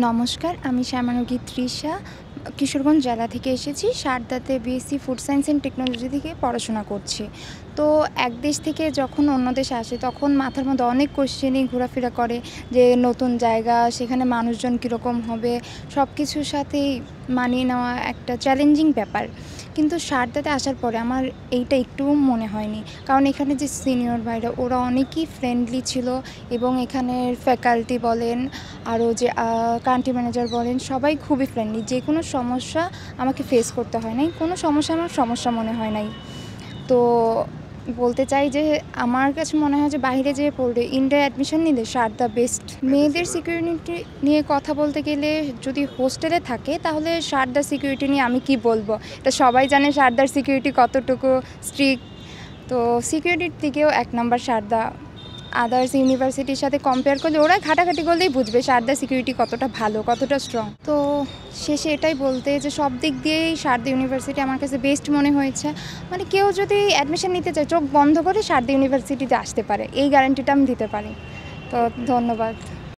নমস্কার, আমি শ্যামানগী তৃষা কিশোরগঞ্জ জেলা থেকে এসেছি। সারদাতে BSc food science and technology থেকে পড়াশোনা করছি। তো এক দেশ থেকে যখন অন্য দেশে আসে তখন মাথার মধ্যে অনেক কোশ্চেনই ঘোরাফেরা করে যে নতুন জায়গা, সেখানে মানুষজন কীরকম হবে, সব কিছুর সাথেই মানিয়ে নেওয়া একটা চ্যালেঞ্জিং ব্যাপার। কিন্তু সারদাতে আসার পরে আমার এইটা একটুও মনে হয়নি, কারণ এখানে যে সিনিয়র ভাইরা ওরা অনেকই ফ্রেন্ডলি ছিল এবং এখানের ফ্যাকাল্টি বলেন, আরও যে কান্ট্রি ম্যানেজার বলেন, সবাই খুবই ফ্রেন্ডলি। যে কোনো সমস্যা আমাকে ফেস করতে হয় নাই, কোনো সমস্যা আমার সমস্যা মনে হয় নাই। তো বলতে চাই যে আমার কাছে মনে হয় যে বাইরে যেয়ে পড়লে ইন্ডিয়ায় অ্যাডমিশন নিলে সারদা বেস্ট। মেয়েদের সিকিউরিটি নিয়ে কথা বলতে গেলে যদি হোস্টেলে থাকে তাহলে সারদার সিকিউরিটি নিয়ে আমি কি বলবো, এটা সবাই জানে সারদার সিকিউরিটি কতটুকু স্ট্রিক্ট। তো সিকিউরিটির দিকেও এক নাম্বার সারদা। আদার্স ইউনিভার্সিটির সাথে কম্পেয়ার করলে ওরা ঘাটাঘাটি করলেই বুঝবে সারদা সিকিউরিটি কতটা ভালো, কতটা স্ট্রং। তো শেষে এটাই বলতে যে সব দিক দিয়েই সারদা ইউনিভার্সিটি আমার কাছে বেস্ট মনে হয়েছে। মানে কেউ যদি অ্যাডমিশন নিতে চায় চোখ বন্ধ করে সারদা ইউনিভার্সিটিতে আসতে পারে, এই গ্যারান্টিটা আমি দিতে পারি। তো ধন্যবাদ।